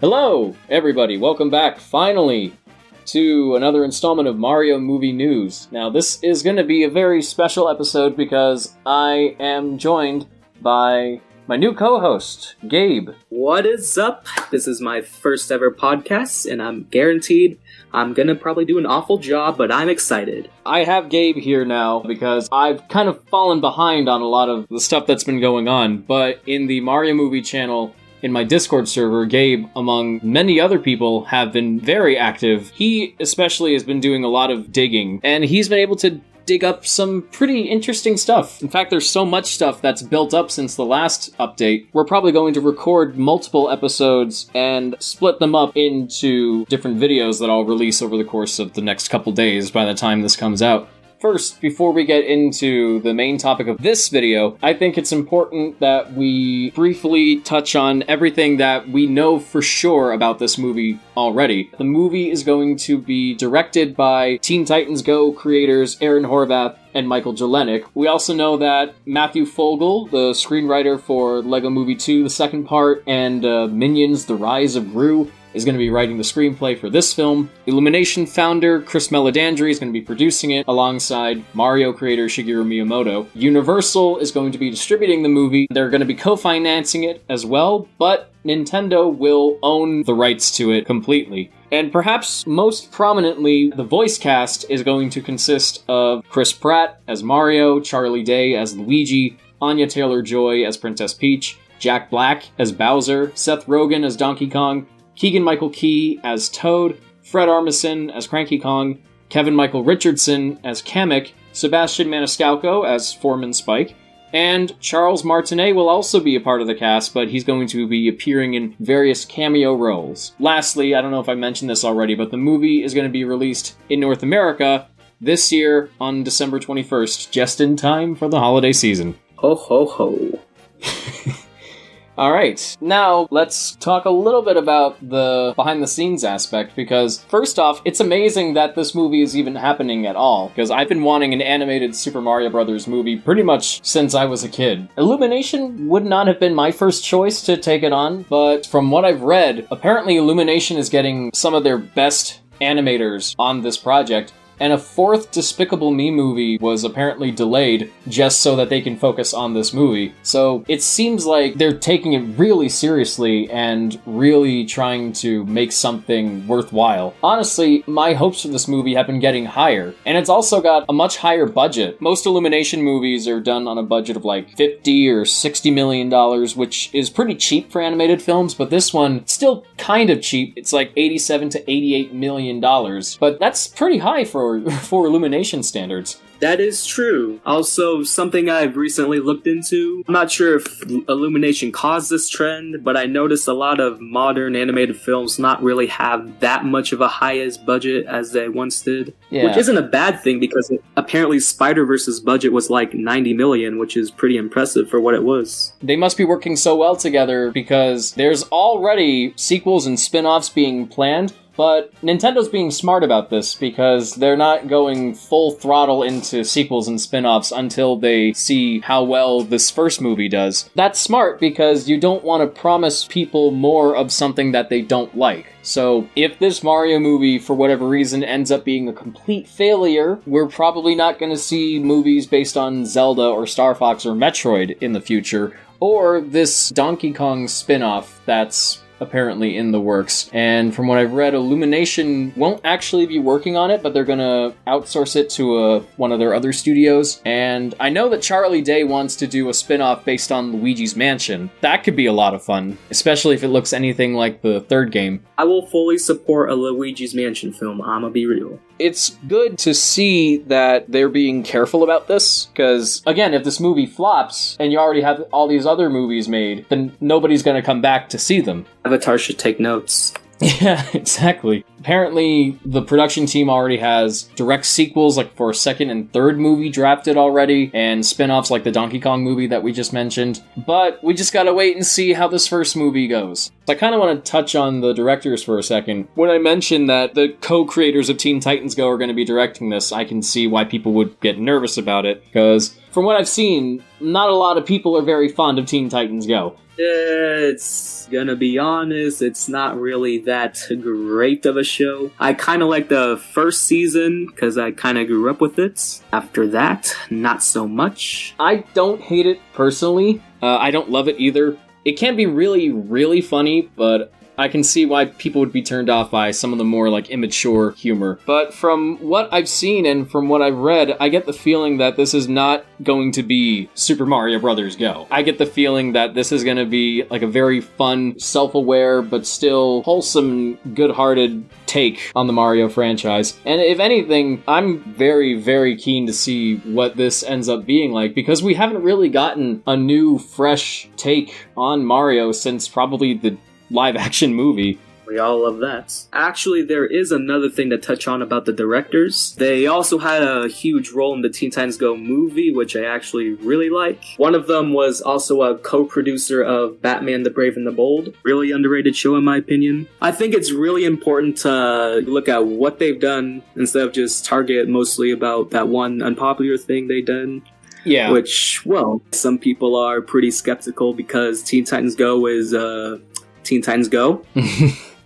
Hello, everybody. Welcome back, finally, to another installment of Mario Movie News. Now, this is going to be a very special episode because I am joined by my new co-host, Gabe. What is up? This is my first ever podcast, and I'm guaranteed I'm going to probably do an awful job, but I'm excited. I have Gabe here now because I've kind of fallen behind on a lot of the stuff that's been going on, but in the Mario Movie channel, in my Discord server, Gabe, among many other people, have been very active. He especially has been doing a lot of digging, and he's been able to dig up some pretty interesting stuff. In fact, there's so much stuff that's built up since the last update. We're probably going to record multiple episodes and split them up into different videos that I'll release over the course of the next couple days by the time this comes out. First, before we get into the main topic of this video, I think it's important that we briefly touch on everything that we know for sure about this movie already. The movie is going to be directed by Teen Titans Go creators Aaron Horvath and Michael Jelenic. We also know that Matthew Fogel, the screenwriter for Lego Movie 2, the second part, and Minions: The Rise of Gru, is going to be writing the screenplay for this film. Illumination founder Chris Meledandri is going to be producing it alongside Mario creator Shigeru Miyamoto. Universal is going to be distributing the movie. They're going to be co-financing it as well, but Nintendo will own the rights to it completely. And perhaps most prominently, the voice cast is going to consist of Chris Pratt as Mario, Charlie Day as Luigi, Anya Taylor-Joy as Princess Peach, Jack Black as Bowser, Seth Rogen as Donkey Kong, Keegan-Michael Key as Toad, Fred Armisen as Cranky Kong, Kevin Michael Richardson as Kamek, Sebastian Maniscalco as Foreman Spike, and Charles Martinet will also be a part of the cast, but he's going to be appearing in various cameo roles. Lastly, I don't know if I mentioned this already, but the movie is going to be released in North America this year on December 21st, just in time for the holiday season. Ho ho ho. Alright, now let's talk a little bit about the behind-the-scenes aspect, because first off, it's amazing that this movie is even happening at all, because I've been wanting an animated Super Mario Bros. Movie pretty much since I was a kid. Illumination would not have been my first choice to take it on, but from what I've read, apparently Illumination is getting some of their best animators on this project, and a fourth Despicable Me movie was apparently delayed just so that they can focus on this movie. So it seems like they're taking it really seriously and really trying to make something worthwhile. Honestly, my hopes for this movie have been getting higher, and it's also got a much higher budget. Most Illumination movies are done on a budget of like $50 or $60 million, which is pretty cheap for animated films, but this one, still kind of cheap. It's like $87 to $88 million, but that's pretty high for Illumination standards. That is true. Also, something I've recently looked into. I'm not sure if Illumination caused this trend, but I noticed a lot of modern animated films not really have that much of a highest budget as they once did. Yeah. Which isn't a bad thing, because apparently Spider-Verse's budget was like $90 million, which is pretty impressive for what it was. They must be working so well together because there's already sequels and spin-offs being planned. But Nintendo's being smart about this because they're not going full throttle into sequels and spin-offs until they see how well this first movie does. That's smart because you don't want to promise people more of something that they don't like. So if this Mario movie, for whatever reason, ends up being a complete failure, we're probably not going to see movies based on Zelda or Star Fox or Metroid in the future, or this Donkey Kong spin-off that's apparently in the works. And from what I've read, Illumination won't actually be working on it, but they're gonna outsource it to one of their other studios. And I know that Charlie Day wants to do a spin-off based on Luigi's Mansion. That could be a lot of fun, especially if it looks anything like the third game. I will fully support a Luigi's Mansion film, I'ma be real. It's good to see that they're being careful about this, because, again, if this movie flops, and you already have all these other movies made, then nobody's gonna come back to see them. Avatar should take notes. Yeah, exactly. Apparently, the production team already has direct sequels, like for a second and third movie drafted already, and spin-offs like the Donkey Kong movie that we just mentioned. But we just gotta wait and see how this first movie goes. I kind of want to touch on the directors for a second. When I mentioned that the co-creators of Teen Titans Go are going to be directing this, I can see why people would get nervous about it, because from what I've seen, not a lot of people are very fond of Teen Titans Go. It's gonna be honest, it's not really that great of a show. I kind of like the first season because I kind of grew up with it. After that, not so much. I don't hate it personally. I don't love it either. It can be really, really funny, but I can see why people would be turned off by some of the more, immature humor. But from what I've seen and from what I've read, I get the feeling that this is not going to be Super Mario Bros. Go. I get the feeling that this is going to be, a very fun, self-aware, but still wholesome, good-hearted take on the Mario franchise. And if anything, I'm very, very keen to see what this ends up being like, because we haven't really gotten a new, fresh take on Mario since probably the live-action movie. We all love that. Actually, there is another thing to touch on about the directors. They also had a huge role in the Teen Titans Go movie, which I actually really like. One of them was also a co-producer of Batman the Brave and the Bold. Really underrated show in my opinion. I think it's really important to look at what they've done instead of just target mostly about that one unpopular thing they done. Yeah. Which, well, some people are pretty skeptical because Teen Titans Go is, Teen Titans Go.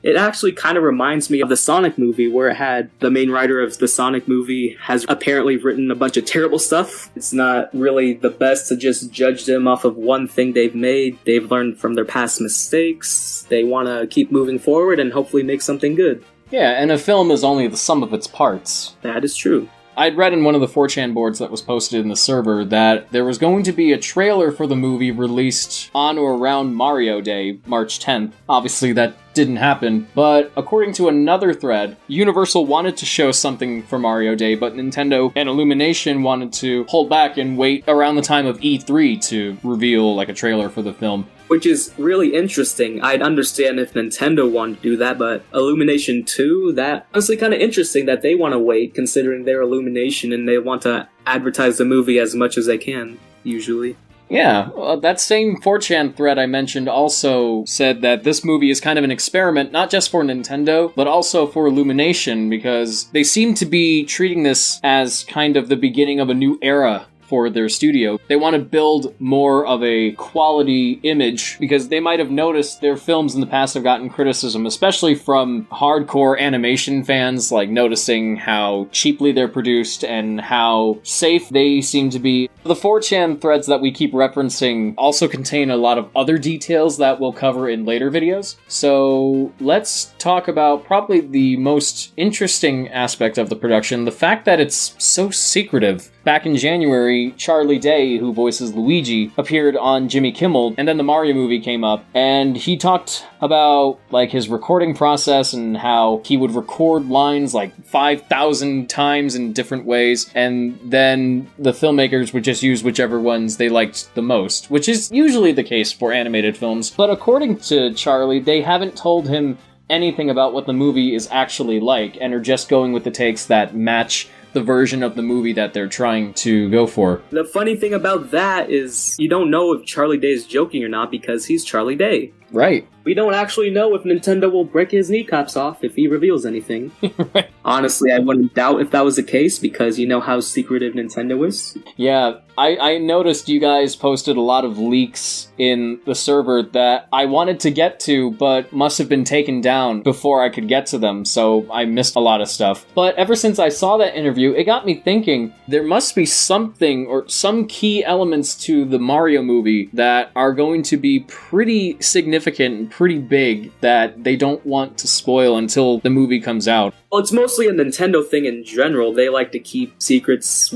It actually kind of reminds me of the Sonic movie, where it had the main writer of the Sonic movie has apparently written a bunch of terrible stuff. It's not really the best to just judge them off of one thing they've made. They've learned from their past mistakes. They want to keep moving forward and hopefully make something good. Yeah, and a film is only the sum of its parts. That is true. I'd read in one of the 4chan boards that was posted in the server that there was going to be a trailer for the movie released on or around Mario Day, March 10th. Obviously, that didn't happen, but according to another thread, Universal wanted to show something for Mario Day, but Nintendo and Illumination wanted to hold back and wait around the time of E3 to reveal a trailer for the film. Which is really interesting. I'd understand if Nintendo wanted to do that, but Illumination too, that honestly kind of interesting that they want to wait, considering their Illumination, and they want to advertise the movie as much as they can, usually. Yeah, that same 4chan thread I mentioned also said that this movie is kind of an experiment, not just for Nintendo, but also for Illumination, because they seem to be treating this as kind of the beginning of a new era for their studio. They want to build more of a quality image because they might have noticed their films in the past have gotten criticism, especially from hardcore animation fans, noticing how cheaply they're produced and how safe they seem to be. The 4chan threads that we keep referencing also contain a lot of other details that we'll cover in later videos. So let's talk about probably the most interesting aspect of the production, the fact that it's so secretive. Back in January, Charlie Day, who voices Luigi, appeared on Jimmy Kimmel, and then the Mario movie came up, and he talked about his recording process and how he would record lines 5,000 times in different ways, and then the filmmakers would just use whichever ones they liked the most, which is usually the case for animated films. But according to Charlie, they haven't told him anything about what the movie is actually like, and are just going with the takes that match the version of the movie that they're trying to go for. The funny thing about that is you don't know if Charlie Day is joking or not because he's Charlie Day. Right. We don't actually know if Nintendo will break his kneecaps off if he reveals anything. Right. Honestly, I wouldn't doubt if that was the case because you know how secretive Nintendo is. Yeah, I noticed you guys posted a lot of leaks in the server that I wanted to get to, but must have been taken down before I could get to them, so I missed a lot of stuff. But ever since I saw that interview, it got me thinking there must be something or some key elements to the Mario movie that are going to be pretty significant and pretty big that they don't want to spoil until the movie comes out. Well, it's mostly a Nintendo thing in general. They like to keep secrets,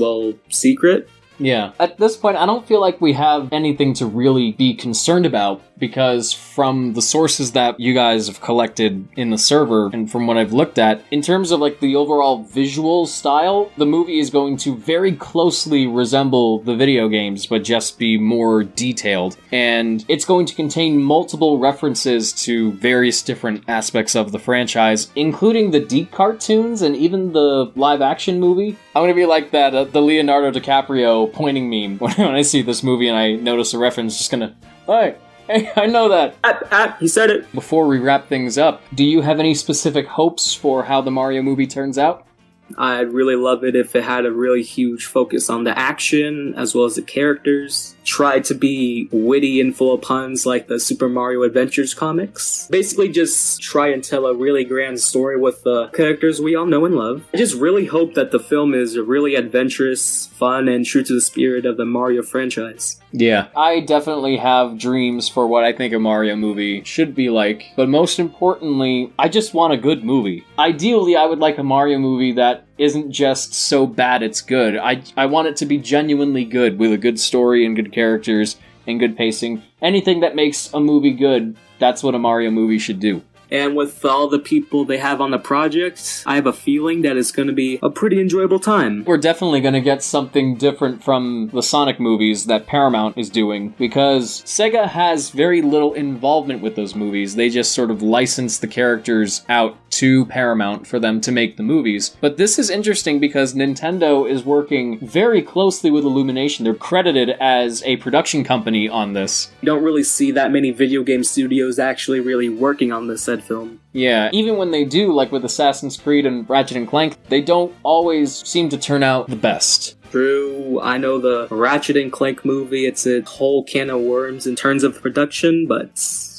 secret. Yeah. At this point, I don't feel like we have anything to really be concerned about, because from the sources that you guys have collected in the server, and from what I've looked at, in terms of the overall visual style, the movie is going to very closely resemble the video games, but just be more detailed. And it's going to contain multiple references to various different aspects of the franchise, including the deep cartoons and even the live-action movie. I'm going to be like that, the Leonardo DiCaprio pointing meme when I see this movie and I notice a reference, just gonna, alright, Hey, I know that. He said it. Before we wrap things up, do you have any specific hopes for how the Mario movie turns out? I'd really love it if it had a really huge focus on the action as well as the characters. Try to be witty and full of puns like the Super Mario Adventures comics. Basically just try and tell a really grand story with the characters we all know and love. I just really hope that the film is really adventurous, fun, and true to the spirit of the Mario franchise. Yeah, I definitely have dreams for what I think a Mario movie should be like, but most importantly, I just want a good movie. Ideally, I would like a Mario movie that isn't just so bad it's good. I want it to be genuinely good, with a good story and good characters and good pacing. Anything that makes a movie good, that's what a Mario movie should do. And with all the people they have on the project, I have a feeling that it's going to be a pretty enjoyable time. We're definitely going to get something different from the Sonic movies that Paramount is doing, because Sega has very little involvement with those movies. They just sort of license the characters out to Paramount for them to make the movies. But this is interesting because Nintendo is working very closely with Illumination. They're credited as a production company on this. You don't really see that many video game studios actually really working on this said film. Yeah, even when they do, like with Assassin's Creed and Ratchet and Clank, they don't always seem to turn out the best. True, I know the Ratchet and Clank movie, it's a whole can of worms in terms of production, but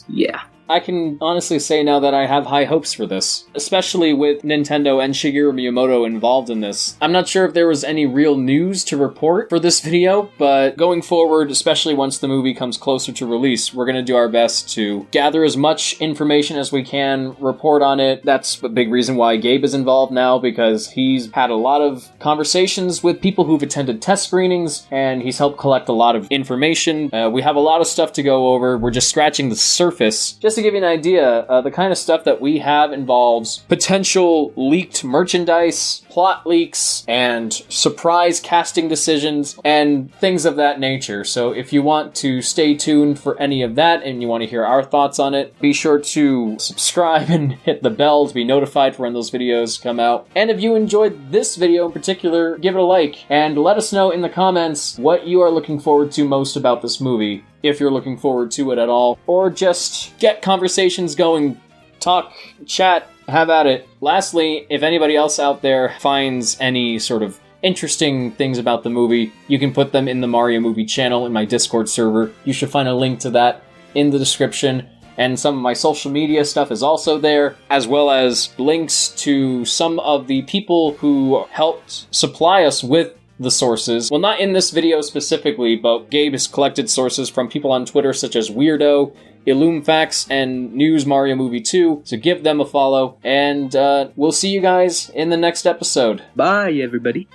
yeah. I can honestly say now that I have high hopes for this, especially with Nintendo and Shigeru Miyamoto involved in this. I'm not sure if there was any real news to report for this video, but going forward, especially once the movie comes closer to release, we're going to do our best to gather as much information as we can, report on it. That's a big reason why Gabe is involved now, because he's had a lot of conversations with people who've attended test screenings, and he's helped collect a lot of information. We have a lot of stuff to go over. We're just scratching the surface. Just to give you an idea, the kind of stuff that we have involves potential leaked merchandise, plot leaks, and surprise casting decisions, and things of that nature. So if you want to stay tuned for any of that, and you want to hear our thoughts on it, be sure to subscribe and hit the bell to be notified for when those videos come out. And if you enjoyed this video in particular, give it a like, and let us know in the comments what you are looking forward to most about this movie, if you're looking forward to it at all, or just get conversations going, talk, chat, have at it. Lastly, if anybody else out there finds any sort of interesting things about the movie, you can put them in the Mario Movie channel in my Discord server. You should find a link to that in the description, and some of my social media stuff is also there, as well as links to some of the people who helped supply us with the sources. Well, not in this video specifically, but Gabe has collected sources from people on Twitter such as Weirdo, Illumfax, and News Mario Movie 2, so give them a follow, and we'll see you guys in the next episode. Bye, everybody.